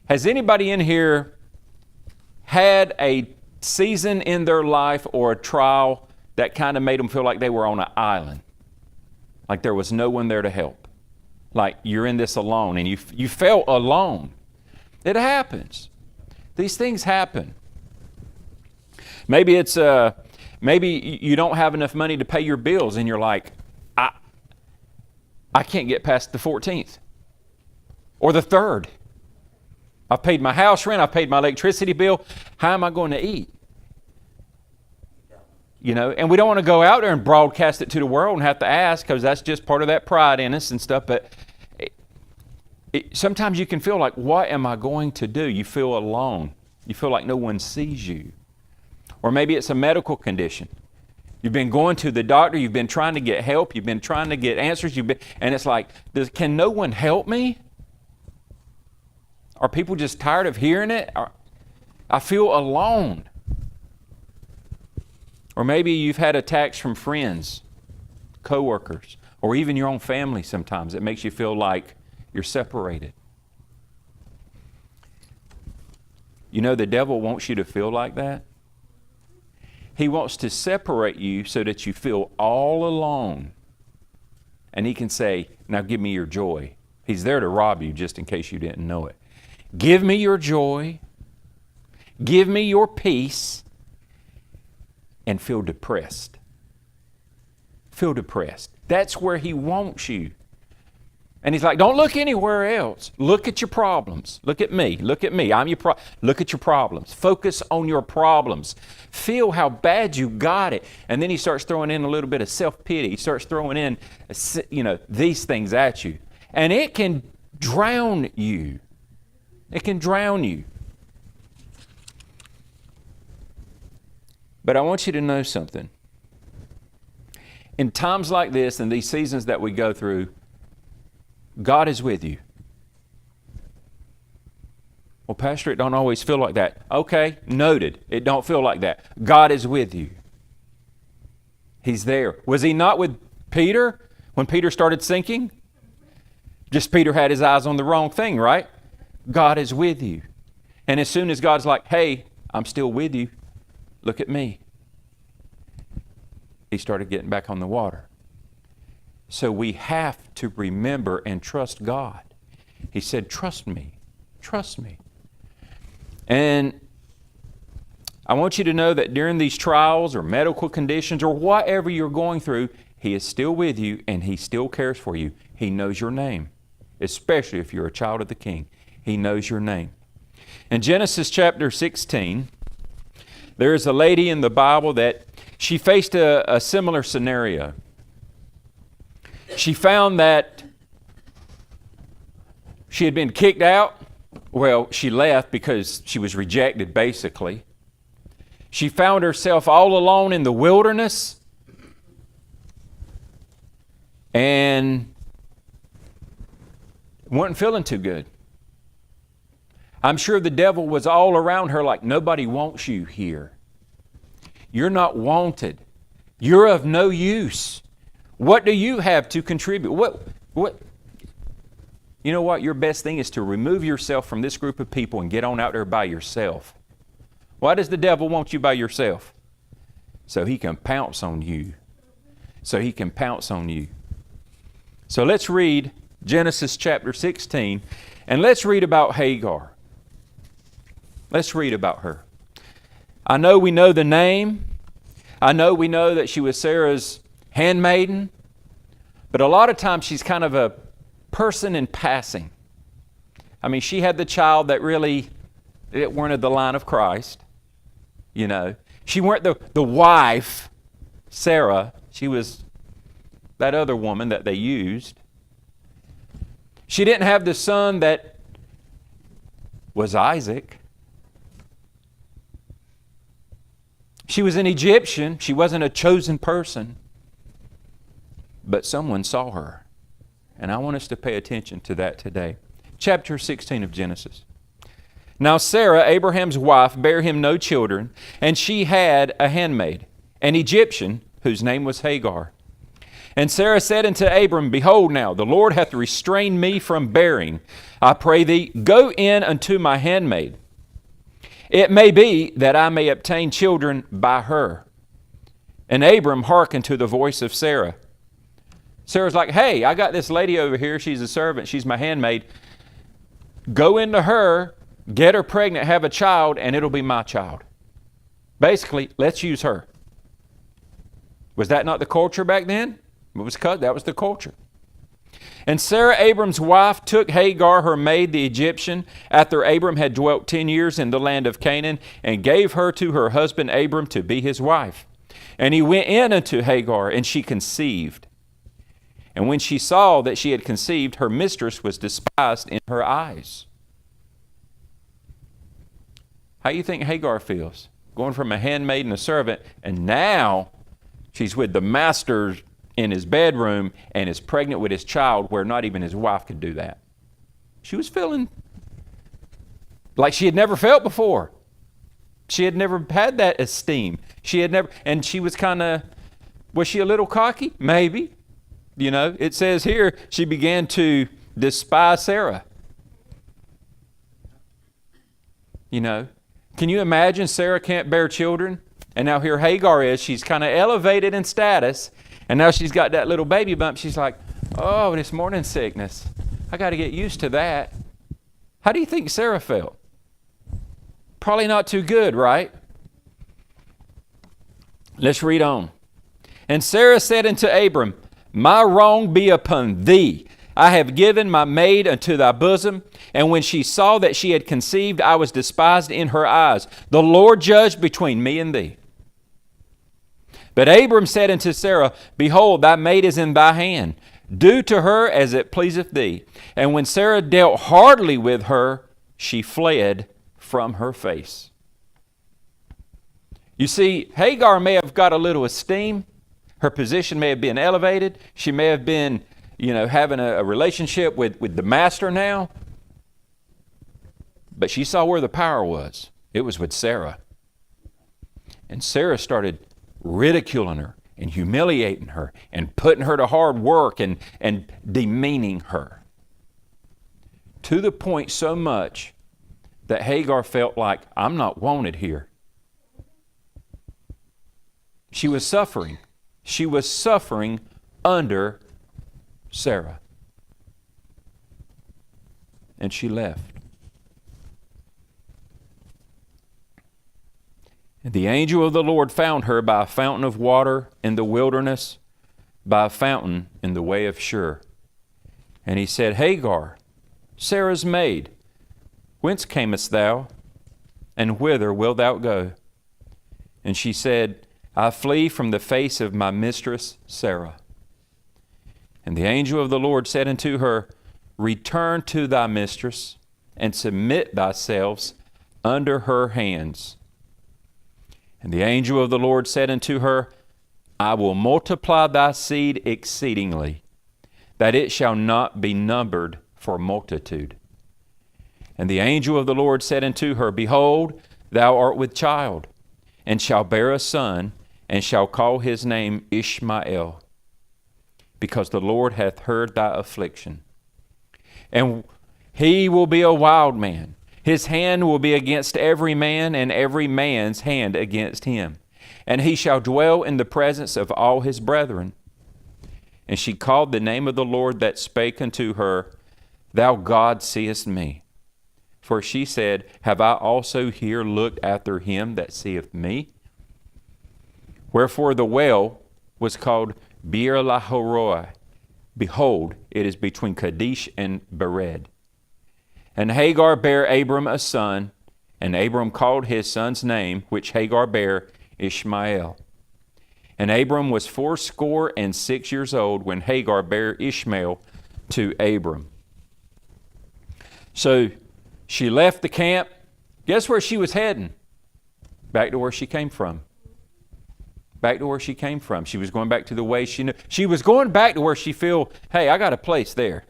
Has anybody in here had a season in their life or a trial that kind of made them feel like they were on an island? Like there was no one there to help. Like you're in this alone, and you felt alone. It happens. These things happen. Maybe it's maybe you don't have enough money to pay your bills, and you're like, I can't get past the 14th or the 3rd. I've paid my house rent, I've paid my electricity bill. How am I going to eat? You know, and we don't want to go out there and broadcast it to the world and have to ask, because that's just part of that pride in us and stuff. But sometimes you can feel like, what am I going to do? You feel alone. You feel like no one sees you. Or maybe it's a medical condition. You've been going to the doctor, you've been trying to get help, you've been trying to get answers, and it's like, can no one help me? Are people just tired of hearing it? I feel alone. Or maybe you've had attacks from friends, coworkers, or even your own family sometimes. It makes you feel like you're separated. You know, the devil wants you to feel like that. He wants to separate you so that you feel all alone. And he can say, now give me your joy. He's there to rob you, just in case you didn't know it. Give me your joy. Give me your peace. And feel depressed. Feel depressed. That's where he wants you. And he's like, don't look anywhere else. Look at your problems. Look at me. Look at me. I'm your Look at your problems. Focus on your problems. Feel how bad you got it. And then he starts throwing in a little bit of self-pity. He starts throwing in, these things at you. And it can drown you. It can drown you. But I want you to know something. In times like this, and these seasons that we go through, God is with you. Well, Pastor, it don't always feel like that. Okay, noted. It don't feel like that. God is with you. He's there. Was he not with Peter when Peter started sinking? Just Peter had his eyes on the wrong thing, right? God is with you. And as soon as God's like, hey, I'm still with you. Look at me. He started getting back on the water. So we have to remember and trust God. He said, trust me. Trust me. And I want you to know that during these trials or medical conditions or whatever you're going through, He is still with you and He still cares for you. He knows your name, especially if you're a child of the King. He knows your name. In Genesis chapter 16, there is a lady in the Bible that she faced a similar scenario. She found that she had been kicked out. Well, she left because she was rejected, basically. She found herself all alone in the wilderness and wasn't feeling too good. I'm sure the devil was all around her like, nobody wants you here. You're not wanted. You're of no use. What do you have to contribute? What? You know what? Your best thing is to remove yourself from this group of people and get on out there by yourself. Why does the devil want you by yourself? So he can pounce on you. So he can pounce on you. So let's read Genesis chapter 16, and let's read about Hagar. Let's read about her. I know we know the name. I know we know that she was Sarah's handmaiden. But a lot of times she's kind of a person in passing. I mean, she had the child that really weren't of the line of Christ. You know, she weren't the wife, Sarah. She was that other woman that they used. She didn't have the son that was Isaac. She was an Egyptian. She wasn't a chosen person. But someone saw her. And I want us to pay attention to that today. Chapter 16 of Genesis. Now Sarah, Abraham's wife, bare him no children, and she had a handmaid, an Egyptian, whose name was Hagar. And Sarah said unto Abram, Behold now, the Lord hath restrained me from bearing. I pray thee, go in unto my handmaid. It may be that I may obtain children by her. And Abram hearkened to the voice of Sarah. Sarah's like, hey, I got this lady over here. She's a servant. She's my handmaid. Go into her, get her pregnant, have a child, and it'll be my child. Basically, let's use her. Was that not the culture back then? That was the culture. And Sarah, Abram's wife, took Hagar, her maid, the Egyptian, after Abram had dwelt 10 years in the land of Canaan, and gave her to her husband Abram to be his wife. And he went in unto Hagar, and she conceived. And when she saw that she had conceived, her mistress was despised in her eyes. How do you think Hagar feels? Going from a handmaid and a servant, and now she's with the master in his bedroom and is pregnant with his child, where not even his wife could do that. She was feeling like she had never felt before. She had never had that esteem. And she was was she a little cocky? Maybe. You know, it says here she began to despise Sarah. You know, can you imagine Sarah can't bear children? And now here Hagar is. She's kind of elevated in status. And now she's got that little baby bump. She's like, oh, this morning sickness. I got to get used to that. How do you think Sarah felt? Probably not too good, right? Let's read on. And Sarah said unto Abram, My wrong be upon thee. I have given my maid unto thy bosom. And when she saw that she had conceived, I was despised in her eyes. The Lord judged between me and thee. But Abram said unto Sarah, Behold, thy maid is in thy hand. Do to her as it pleaseth thee. And when Sarah dealt hardly with her, she fled from her face. You see, Hagar may have got a little esteem. Her position may have been elevated. She may have been, having a relationship with the master now. But she saw where the power was. It was with Sarah. And Sarah started ridiculing her and humiliating her and putting her to hard work and demeaning her. To the point so much that Hagar felt like, I'm not wanted here. She was suffering. She was suffering under Sarah. And she left. And the angel of the Lord found her by a fountain of water in the wilderness, by a fountain in the way of Shur. And he said, Hagar, Sarah's maid, whence camest thou, and whither wilt thou go? And she said, I flee from the face of my mistress Sarah. And the angel of the Lord said unto her, Return to thy mistress, and submit thyself under her hands. And the angel of the Lord said unto her, I will multiply thy seed exceedingly, that it shall not be numbered for multitude. And the angel of the Lord said unto her, Behold, thou art with child, and shalt bear a son, and shall call his name Ishmael, because the Lord hath heard thy affliction. And he will be a wild man. His hand will be against every man, and every man's hand against him. And he shall dwell in the presence of all his brethren. And she called the name of the Lord that spake unto her, Thou God seest me. For she said, Have I also here looked after him that seeth me? Wherefore the well was called Beer Laharoi. Behold, it is between Kadesh and Bered. And Hagar bare Abram a son, and Abram called his son's name, which Hagar bare, Ishmael. And Abram was 86 years old when Hagar bare Ishmael to Abram. So she left the camp. Guess where she was heading? Back to where she came from. Back to where she came from. She was going back to the way she knew. She was going back to where she feel, hey, I got a place there.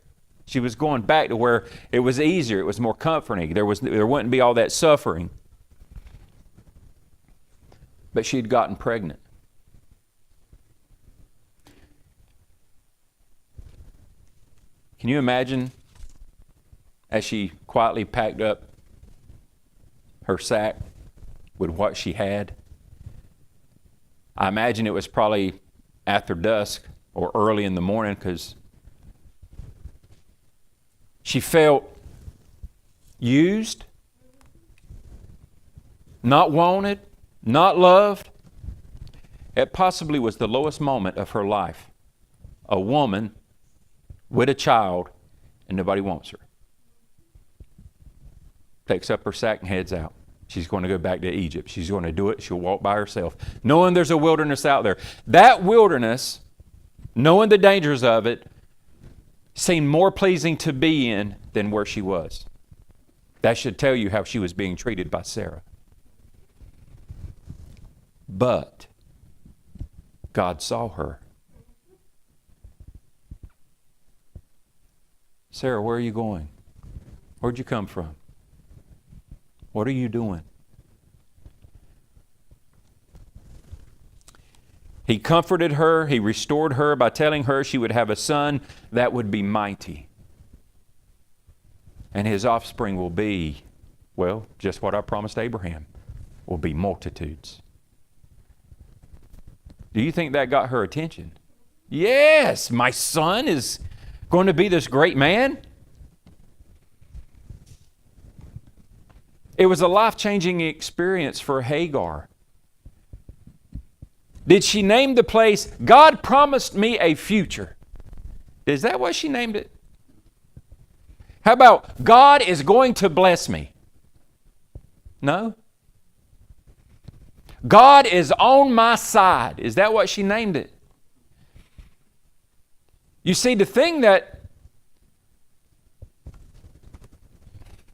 She was going back to where it was easier, it was more comforting. There wouldn't be all that suffering. But she'd gotten pregnant. Can you imagine as she quietly packed up her sack with what she had? I imagine it was probably after dusk or early in the morning, because she felt used, not wanted, not loved. It possibly was the lowest moment of her life. A woman with a child and nobody wants her. Takes up her sack and heads out. She's going to go back to Egypt. She's going to do it. She'll walk by herself, knowing there's a wilderness out there. That wilderness, knowing the dangers of it, seemed more pleasing to be in than where she was. That should tell you how she was being treated by Sarah. But God saw her. Sarah, where are you going? Where'd you come from? What are you doing? He comforted her. He restored her by telling her she would have a son that would be mighty. And his offspring will be, well, just what I promised Abraham, will be multitudes. Do you think that got her attention? Yes, my son is going to be this great man. It was a life-changing experience for Hagar. Did she name the place, God promised me a future? Is that what she named it? How about, God is going to bless me? No. God is on my side. Is that what she named it? You see, the thing that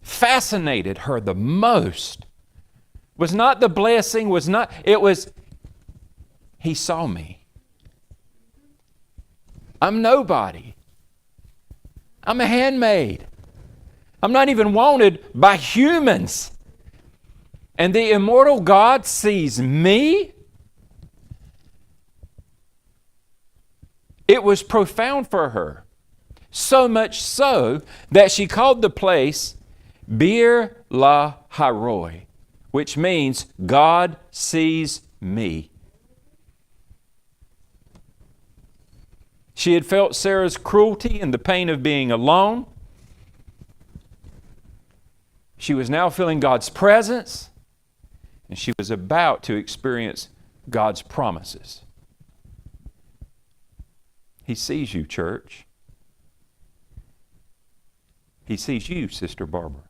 fascinated her the most was not the blessing, it was, he saw me. I'm nobody. I'm a handmaid. I'm not even wanted by humans. And the immortal God sees me. It was profound for her. So much so that she called the place Bir La Haroi, which means God sees me. She had felt Sarah's cruelty and the pain of being alone. She was now feeling God's presence, and she was about to experience God's promises. He sees you, church. He sees you, Sister Barbara.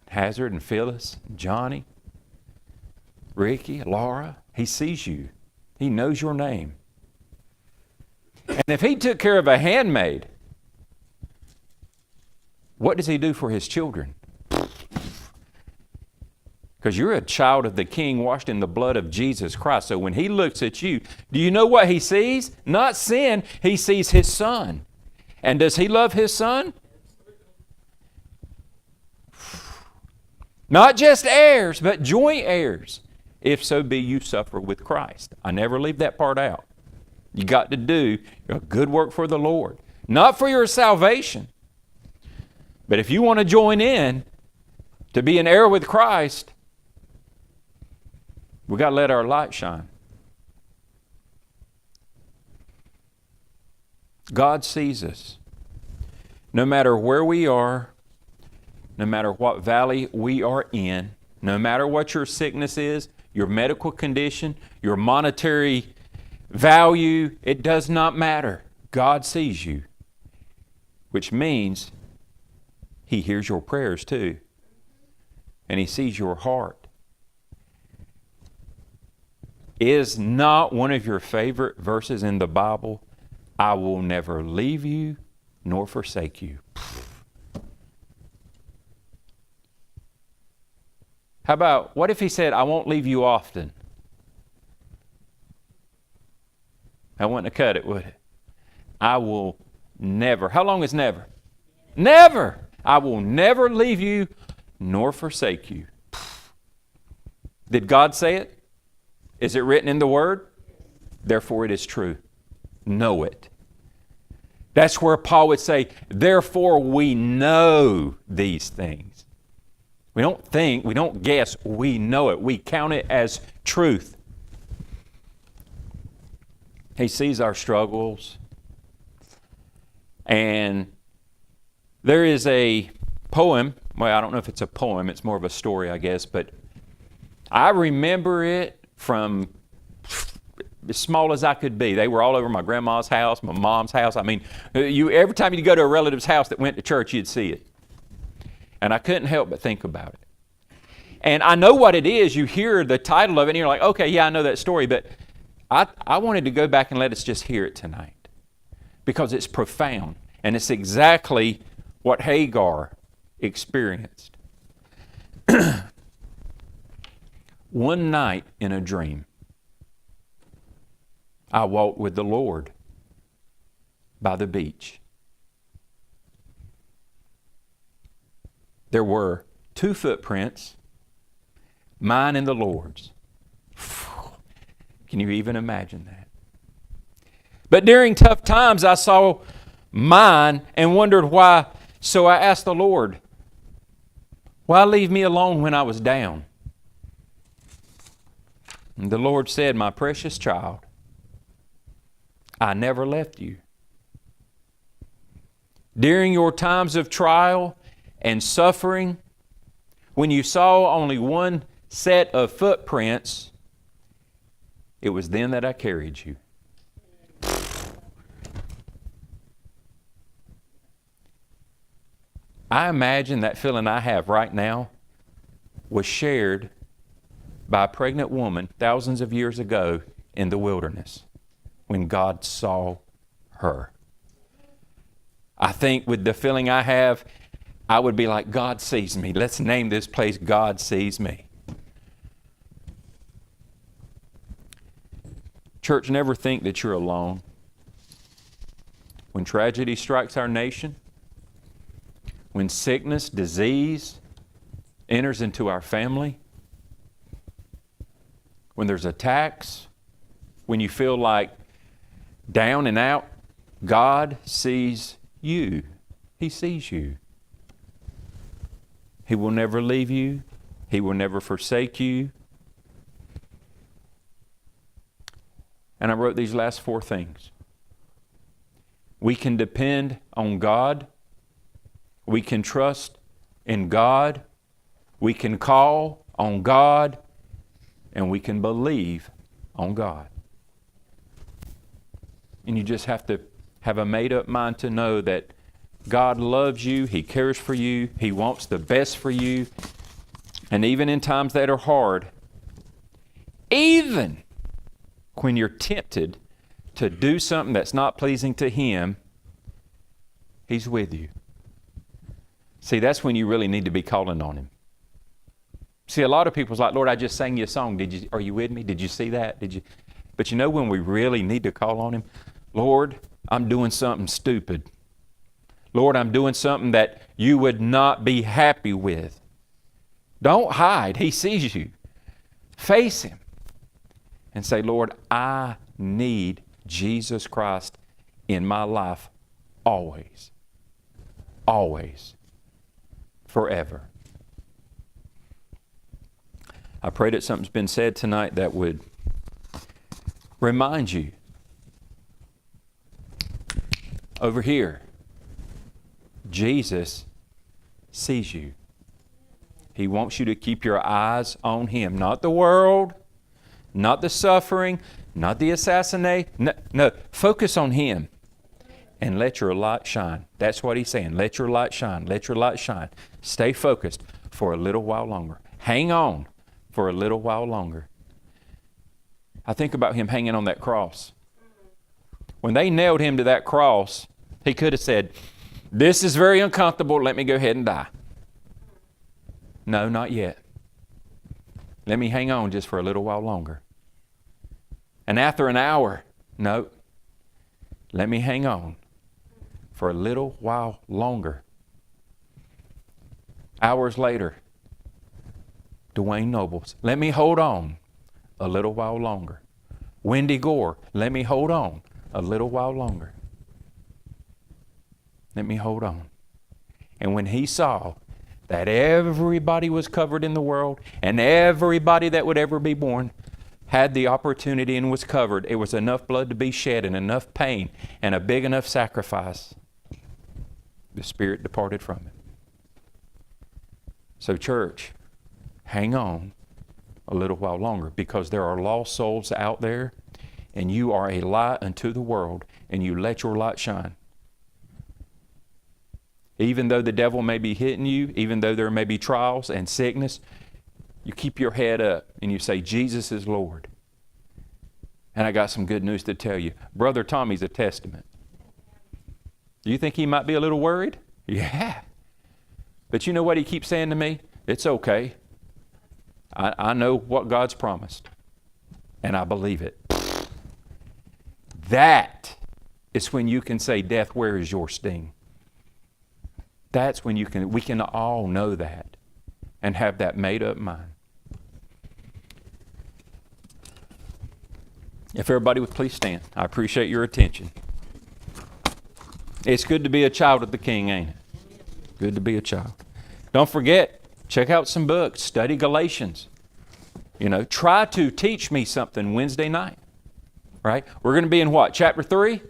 Hazard and Phyllis, Johnny, Ricky, Laura. He sees you. He knows your name. And if he took care of a handmaid, what does he do for his children? Because you're a child of the King washed in the blood of Jesus Christ. So when he looks at you, do you know what he sees? Not sin, he sees his son. And does he love his son? Not just heirs, but joint heirs, if so be you suffer with Christ. I never leave that part out. You got to do a good work for the Lord. Not for your salvation. But if you want to join in to be an heir with Christ, we've got to let our light shine. God sees us. No matter where we are, no matter what valley we are in, no matter what your sickness is, your medical condition, your monetary value, it does not matter. God sees you, which means He hears your prayers too, and He sees your heart. Is not one of your favorite verses in the Bible, I will never leave you nor forsake you? How about, what if He said, I won't leave you often? I wouldn't have cut it, would it? I will never. How long is never? Never. I will never leave you nor forsake you. Did God say it? Is it written in the Word? Therefore it is true. Know it. That's where Paul would say, therefore we know these things. We don't think, we don't guess, we know it. We count it as truth. He sees our struggles. And there is a poem, well, I don't know if it's a poem, it's more of a story, I guess, but I remember it from as small as I could be. They were all over my grandma's house, my mom's house. I mean, every time you go to a relative's house that went to church, you'd see it. And I couldn't help but think about it. And I know what it is. You hear the title of it and you're like, okay, yeah, I know that story. But I wanted to go back and let us just hear it tonight. Because it's profound. And it's exactly what Hagar experienced. One night in a dream, I walked with the Lord by the beach. There were 2 footprints, mine and the Lord's. Can you even imagine that? But during tough times, I saw mine and wondered why. So I asked the Lord, why leave me alone when I was down? And the Lord said, my precious child, I never left you. During your times of trial and suffering, when you saw only one set of footprints, it was then that I carried you. I imagine that feeling I have right now was shared by a pregnant woman thousands of years ago in the wilderness when God saw her. I think with the feeling I have, I would be like, God sees me. Let's name this place God Sees Me. Church, never think that you're alone. When tragedy strikes our nation, when sickness, disease enters into our family, when there's attacks, when you feel like down and out, God sees you. He sees you. He will never leave you. He will never forsake you. And I wrote these last 4 things. We can depend on God. We can trust in God. We can call on God. And we can believe on God. And you just have to have a made-up mind to know that God loves you. He cares for you. He wants the best for you. And even in times that are hard, even when you're tempted to do something that's not pleasing to Him, He's with you. See, that's when you really need to be calling on Him. See, a lot of people's like, Lord, I just sang you a song. Are you with me? Did you see that? But you know when we really need to call on Him? Lord, I'm doing something stupid. Lord, I'm doing something that you would not be happy with. Don't hide. He sees you. Face Him and say, Lord, I need Jesus Christ in my life always. Always. Forever. I pray that something's been said tonight that would remind you over here, Jesus sees you. He wants you to keep your eyes on Him, not the world, not the suffering, not the assassination. No, focus on Him and let your light shine. That's what He's saying. Let your light shine. Let your light shine. Stay focused for a little while longer. Hang on for a little while longer. I think about Him hanging on that cross. When they nailed Him to that cross, He could have said, this is very uncomfortable. Let me go ahead and die. No, not yet. Let me hang on just for a little while longer. And after an hour, no. Let me hang on for a little while longer. Hours later, Dewayne Nobles, let me hold on a little while longer. Wendy Gore, let me hold on a little while longer. Let me hold on. And when he saw that everybody was covered in the world and everybody that would ever be born had the opportunity and was covered, it was enough blood to be shed and enough pain and a big enough sacrifice. The Spirit departed from him. So church, hang on a little while longer, because there are lost souls out there, and you are a light unto the world, and you let your light shine. Even though the devil may be hitting you, even though there may be trials and sickness, you keep your head up and you say, Jesus is Lord. And I got some good news to tell you. Brother Tommy's a testament. Do you think he might be a little worried? Yeah. But you know what he keeps saying to me? It's okay. I know what God's promised, and I believe it. That is when you can say, death, where is your sting? That's when we can all know that and have that made up mind. If everybody would please stand. I appreciate your attention. It's good to be a child of the King, ain't it? Good to be a child. Don't forget, check out some books. Study Galatians. Try to teach me something Wednesday night. Right? We're going to be in what? Chapter 3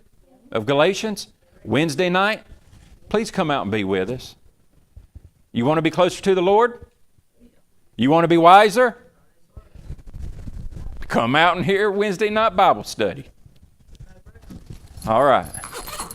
of Galatians? Wednesday night? Please come out and be with us. You want to be closer to the Lord? You want to be wiser? Come out and hear Wednesday night Bible study. All right.